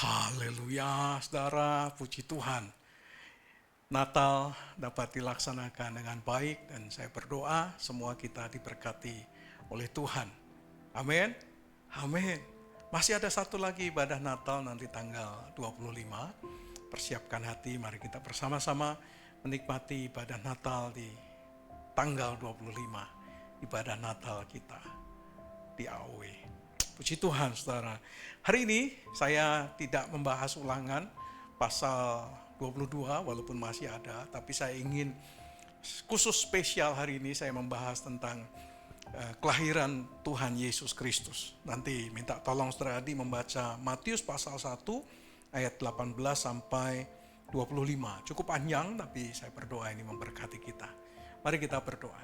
Haleluya, saudara, puji Tuhan. Natal dapat dilaksanakan dengan baik dan saya berdoa semua kita diberkati oleh Tuhan. Amin. Amin. Masih ada satu lagi ibadah Natal nanti tanggal 25. Persiapkan hati, mari kita bersama-sama menikmati ibadah Natal di tanggal 25. Ibadah Natal kita di AOW. Puji Tuhan, saudara. Hari ini saya tidak membahas ulangan pasal 22 walaupun masih ada, tapi saya ingin khusus spesial hari ini saya membahas tentang kelahiran Tuhan Yesus Kristus. Nanti minta tolong saudara Adi membaca Matius pasal 1 ayat 18 sampai 25. Cukup panjang tapi saya berdoa ini memberkati kita. Mari kita berdoa.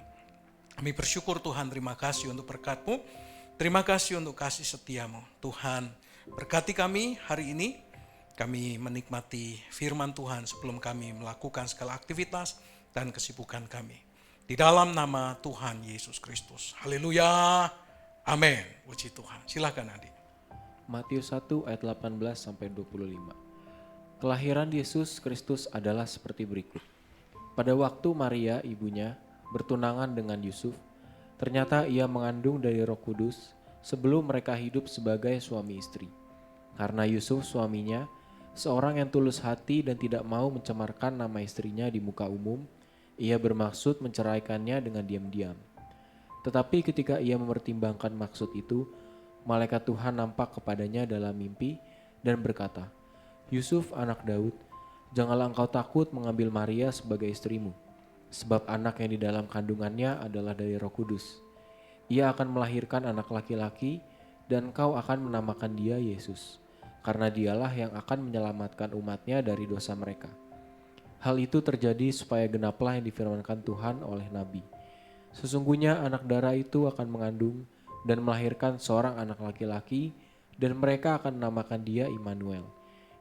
Kami bersyukur Tuhan, terima kasih untuk berkat-Mu. Terima kasih untuk kasih setiamu. Tuhan, berkati kami hari ini. Kami menikmati firman Tuhan sebelum kami melakukan segala aktivitas dan kesibukan kami. Di dalam nama Tuhan Yesus Kristus. Haleluya. Amin. Puji Tuhan. Silakan adik. Matius 1 ayat 18 sampai 25. Kelahiran Yesus Kristus adalah seperti berikut. Pada waktu Maria, ibunya, bertunangan dengan Yusuf, ternyata ia mengandung dari Roh Kudus sebelum mereka hidup sebagai suami istri. Karena Yusuf suaminya, seorang yang tulus hati dan tidak mau mencemarkan nama istrinya di muka umum, ia bermaksud menceraikannya dengan diam-diam. Tetapi ketika ia mempertimbangkan maksud itu, malaikat Tuhan nampak kepadanya dalam mimpi dan berkata, "Yusuf anak Daud, janganlah engkau takut mengambil Maria sebagai istrimu. Sebab anak yang di dalam kandungannya adalah dari Roh Kudus. Ia akan melahirkan anak laki-laki dan engkau akan menamakan dia Yesus, karena dialah yang akan menyelamatkan umatnya dari dosa mereka." Hal itu terjadi supaya genaplah yang difirmankan Tuhan oleh Nabi. Sesungguhnya anak darah itu akan mengandung dan melahirkan seorang anak laki-laki dan mereka akan menamakan dia Immanuel,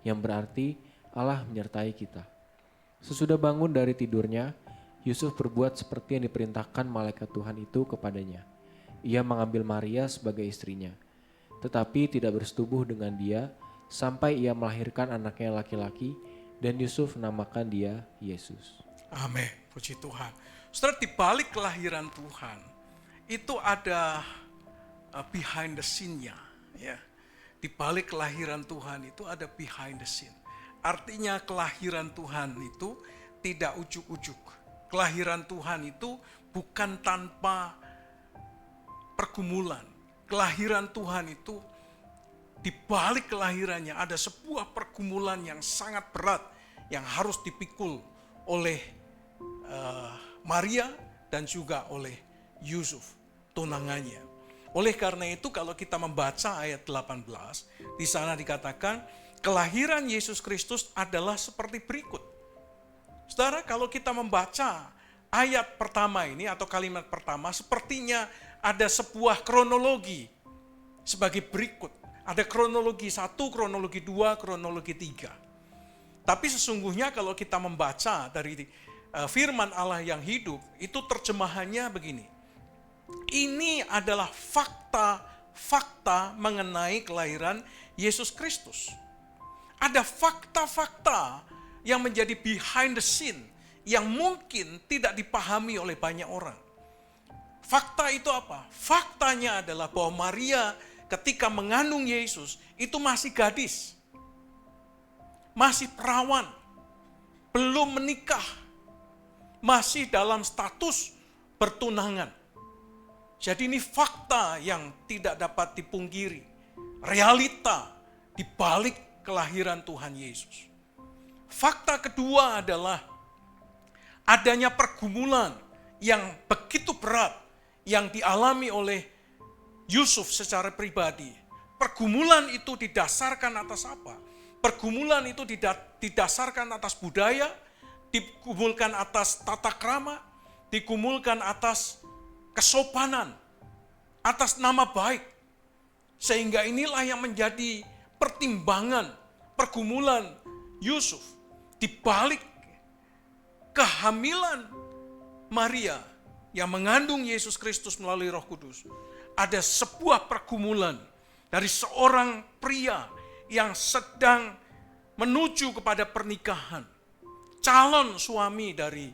yang berarti Allah menyertai kita. Sesudah bangun dari tidurnya, Yusuf berbuat seperti yang diperintahkan malaikat Tuhan itu kepadanya. Ia mengambil Maria sebagai istrinya, tetapi tidak bersetubuh dengan dia sampai ia melahirkan anaknya laki-laki dan Yusuf menamakan dia Yesus. Amin. Puji Tuhan. Saudara, di balik kelahiran Tuhan itu ada behind the scene-nya, ya. Di balik kelahiran Tuhan itu ada behind the scene. Artinya kelahiran Tuhan itu tidak ujuk-ujuk. Kelahiran Tuhan itu bukan tanpa pergumulan. Kelahiran Tuhan itu di balik kelahirannya ada sebuah pergumulan yang sangat berat yang harus dipikul oleh Maria dan juga oleh Yusuf, tunangannya. Oleh karena itu kalau kita membaca ayat 18, di sana dikatakan kelahiran Yesus Kristus adalah seperti berikut. Saudara, kalau kita membaca ayat pertama ini atau kalimat pertama, sepertinya ada sebuah kronologi sebagai berikut. Ada kronologi 1, kronologi 2, kronologi 3. Tapi sesungguhnya kalau kita membaca dari firman Allah yang hidup, itu terjemahannya begini. Ini adalah fakta-fakta mengenai kelahiran Yesus Kristus. Ada fakta-fakta yang menjadi behind the scene, yang mungkin tidak dipahami oleh banyak orang. Fakta itu apa? Faktanya adalah bahwa Maria ketika mengandung Yesus itu masih gadis, masih perawan, belum menikah, masih dalam status bertunangan. Jadi ini fakta yang tidak dapat dipungkiri, realita di balik kelahiran Tuhan Yesus. Fakta kedua adalah adanya pergumulan yang begitu berat yang dialami oleh Yusuf secara pribadi. Pergumulan itu didasarkan atas apa? Pergumulan itu didasarkan atas budaya, digumulkan atas tata krama, digumulkan atas kesopanan, atas nama baik. Sehingga inilah yang menjadi pertimbangan pergumulan Yusuf. Di balik kehamilan Maria yang mengandung Yesus Kristus melalui Roh Kudus, ada sebuah pergumulan dari seorang pria yang sedang menuju kepada pernikahan. Calon suami dari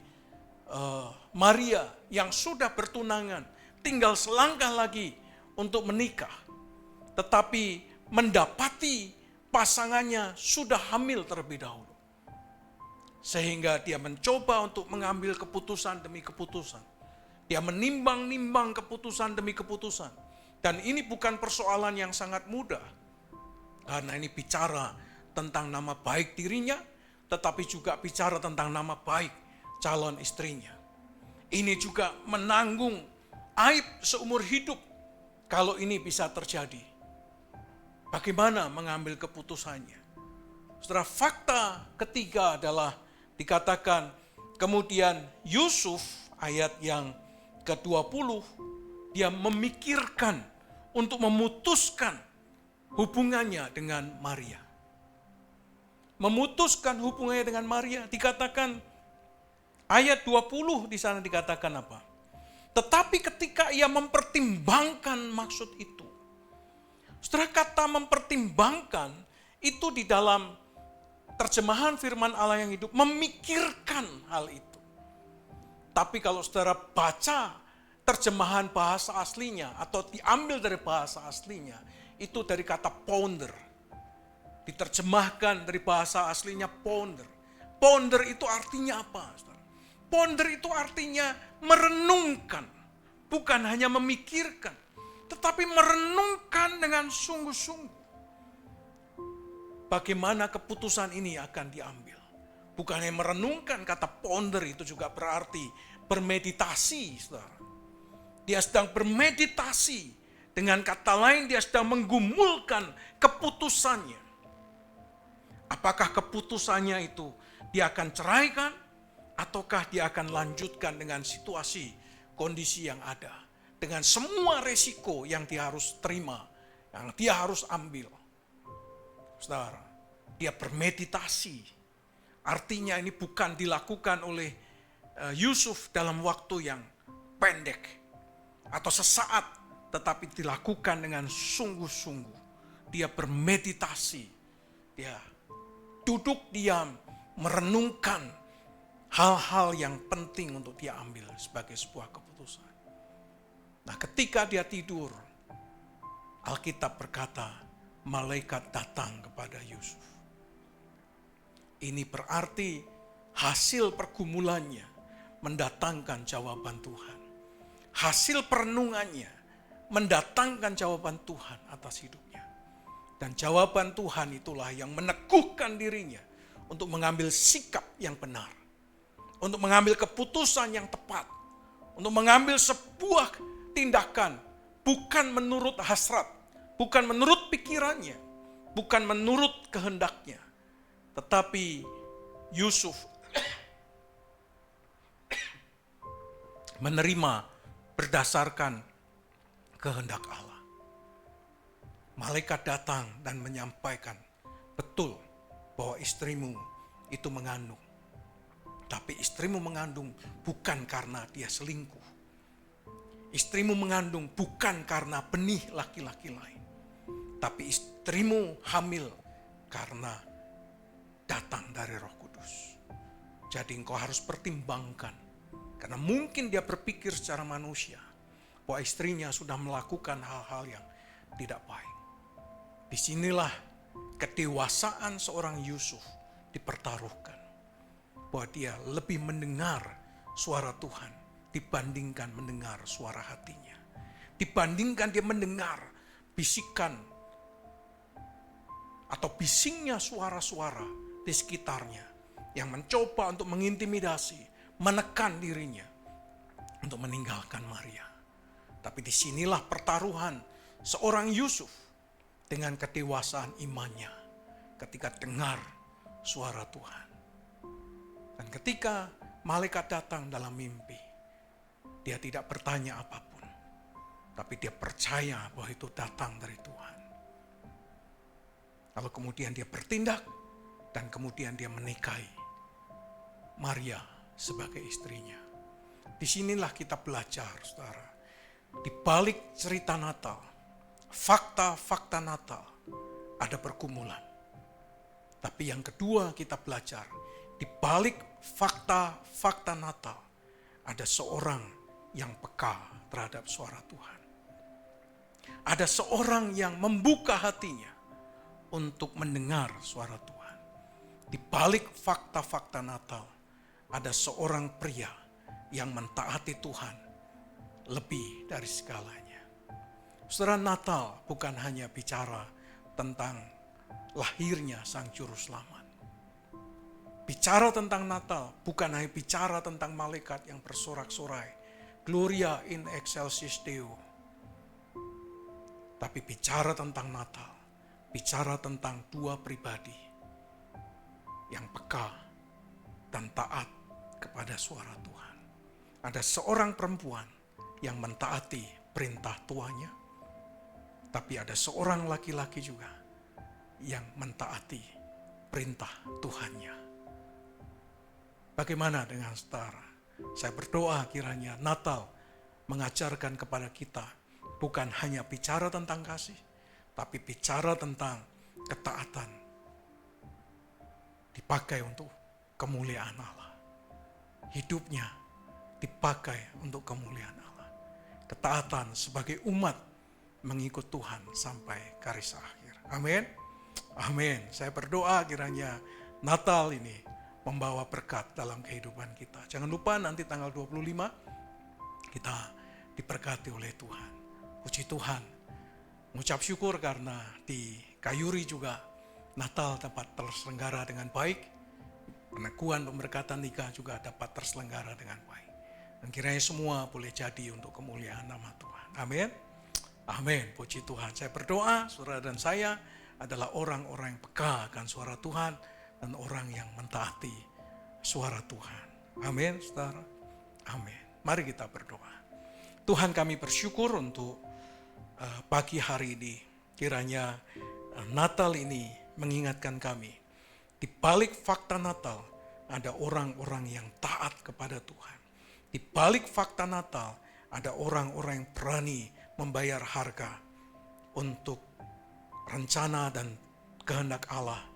Maria yang sudah bertunangan, tinggal selangkah lagi untuk menikah. Tetapi mendapati pasangannya sudah hamil terlebih dahulu. Sehingga dia mencoba untuk mengambil keputusan demi keputusan. Dia menimbang-nimbang keputusan demi keputusan. Dan ini bukan persoalan yang sangat mudah. Karena ini bicara tentang nama baik dirinya, tetapi juga bicara tentang nama baik calon istrinya. Ini juga menanggung aib seumur hidup kalau ini bisa terjadi. Bagaimana mengambil keputusannya? Saudara, fakta ketiga adalah dikatakan kemudian Yusuf ayat yang ke-20, dia memikirkan untuk memutuskan hubungannya dengan Maria. Memutuskan hubungannya dengan Maria, dikatakan ayat 20 di sana dikatakan apa? Tetapi ketika ia mempertimbangkan maksud itu. Setelah kata mempertimbangkan itu di dalam terjemahan firman Allah yang hidup, memikirkan hal itu. Tapi kalau saudara baca terjemahan bahasa aslinya atau diambil dari bahasa aslinya, itu dari kata ponder. Diterjemahkan dari bahasa aslinya ponder. Ponder itu artinya apa? Saudara? Ponder itu artinya merenungkan, bukan hanya memikirkan, tetapi merenungkan dengan sungguh-sungguh. Bagaimana keputusan ini akan diambil. Bukan hanya merenungkan, kata ponder itu juga berarti bermeditasi, saudara. Dia sedang bermeditasi. Dengan kata lain, dia sedang menggumulkan keputusannya. Apakah keputusannya itu dia akan ceraikan, ataukah dia akan lanjutkan dengan situasi, kondisi yang ada. Dengan semua resiko yang dia harus terima, yang dia harus ambil. Saudara, dia bermeditasi. Artinya ini bukan dilakukan oleh Yusuf dalam waktu yang pendek atau sesaat, tetapi dilakukan dengan sungguh-sungguh. Dia bermeditasi, dia duduk diam, merenungkan hal-hal yang penting untuk dia ambil sebagai sebuah keputusan. Nah, ketika dia tidur, Alkitab berkata, malaikat datang kepada Yusuf. Ini berarti hasil pergumulannya mendatangkan jawaban Tuhan. Hasil perenungannya mendatangkan jawaban Tuhan atas hidupnya. Dan jawaban Tuhan itulah yang meneguhkan dirinya untuk mengambil sikap yang benar. Untuk mengambil keputusan yang tepat. Untuk mengambil sebuah tindakan bukan menurut hasrat, bukan menurut pikirannya, bukan menurut kehendaknya. Tetapi Yusuf menerima berdasarkan kehendak Allah. Malaikat datang dan menyampaikan, betul bahwa istrimu itu mengandung. Tapi istrimu mengandung bukan karena dia selingkuh. Istrimu mengandung bukan karena benih laki-laki lain. Tapi istrimu hamil karena datang dari Roh Kudus. Jadi engkau harus pertimbangkan. Karena mungkin dia berpikir secara manusia bahwa istrinya sudah melakukan hal-hal yang tidak baik. Disinilah kedewasaan seorang Yusuf dipertaruhkan. Bahwa dia lebih mendengar suara Tuhan dibandingkan mendengar suara hatinya. Dibandingkan dia mendengar bisikan atau bisingnya suara-suara di sekitarnya yang mencoba untuk mengintimidasi, menekan dirinya untuk meninggalkan Maria. Tapi disinilah pertaruhan seorang Yusuf dengan kedewasaan imannya ketika dengar suara Tuhan. Dan ketika malaikat datang dalam mimpi, dia tidak bertanya apapun, tapi dia percaya bahwa itu datang dari Tuhan. Lalu kemudian dia bertindak dan kemudian dia menikahi Maria sebagai istrinya. Disinilah kita belajar, saudara. Di balik cerita Natal, fakta-fakta Natal, ada pergumulan. Tapi yang kedua kita belajar, di balik fakta-fakta Natal, ada seorang yang peka terhadap suara Tuhan. Ada seorang yang membuka hatinya untuk mendengar suara Tuhan. Di balik fakta-fakta Natal, ada seorang pria yang mentaati Tuhan lebih dari segalanya. Saudara, Natal bukan hanya bicara tentang lahirnya Sang Juru Selamat. Bicara tentang Natal bukan hanya bicara tentang malaikat yang bersorak-sorai, Gloria in excelsis Deo. Tapi bicara tentang Natal, bicara tentang dua pribadi yang peka dan taat kepada suara Tuhan. Ada seorang perempuan yang mentaati perintah tuannya, tapi ada seorang laki-laki juga yang mentaati perintah Tuhannya. Bagaimana dengan saudara? Saya berdoa kiranya Natal mengajarkan kepada kita bukan hanya bicara tentang kasih, tapi bicara tentang ketaatan. Dipakai untuk kemuliaan Allah. Hidupnya dipakai untuk kemuliaan Allah. Ketaatan sebagai umat mengikut Tuhan sampai garis akhir. Amin. Amin. Saya berdoa kiranya Natal ini membawa berkat dalam kehidupan kita. Jangan lupa nanti tanggal 25 kita diberkati oleh Tuhan. Puji Tuhan. Mengucap syukur karena di Kayuri juga Natal dapat terselenggara dengan baik. Peneguhan pemberkatan nikah juga dapat terselenggara dengan baik. Dan kiranya semua boleh jadi untuk kemuliaan nama Tuhan. Amin. Amin. Puji Tuhan. Saya berdoa saudara dan saya adalah orang-orang yang peka akan suara Tuhan dan orang yang mentaati suara Tuhan. Amin, saudara. Amin. Mari kita berdoa. Tuhan, kami bersyukur untuk pagi hari ini. Kiranya Natal ini mengingatkan kami. Di balik fakta Natal ada orang-orang yang taat kepada Tuhan. Di balik fakta Natal ada orang-orang yang berani membayar harga untuk rencana dan kehendak Allah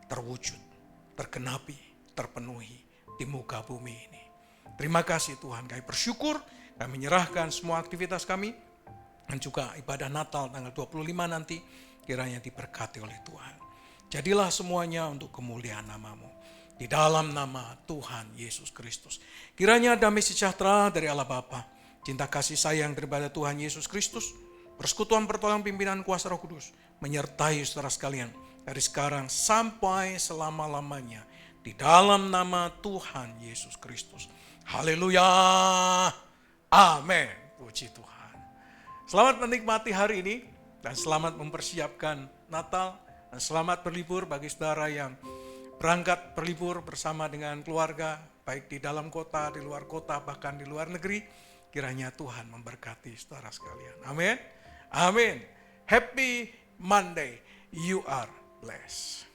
terwujud, tergenapi, terpenuhi di muka bumi ini. Terima kasih Tuhan, kami bersyukur, kami menyerahkan semua aktivitas kami, dan juga ibadah Natal tanggal 25 nanti kiranya diberkati oleh Tuhan. Jadilah semuanya untuk kemuliaan nama-Mu. Di dalam nama Tuhan Yesus Kristus. Kiranya damai sejahtera dari Allah Bapa, cinta kasih sayang daripada Tuhan Yesus Kristus, persekutuan pertolongan pimpinan kuasa Roh Kudus, menyertai saudara sekalian dari sekarang sampai selama-lamanya. Di dalam nama Tuhan Yesus Kristus. Haleluya. Amin. Puji Tuhan. Selamat menikmati hari ini dan selamat mempersiapkan Natal dan selamat berlibur bagi saudara yang berangkat berlibur bersama dengan keluarga, baik di dalam kota, di luar kota, bahkan di luar negeri. Kiranya Tuhan memberkati saudara sekalian. Amin. Amin. Happy Monday. You are blessed.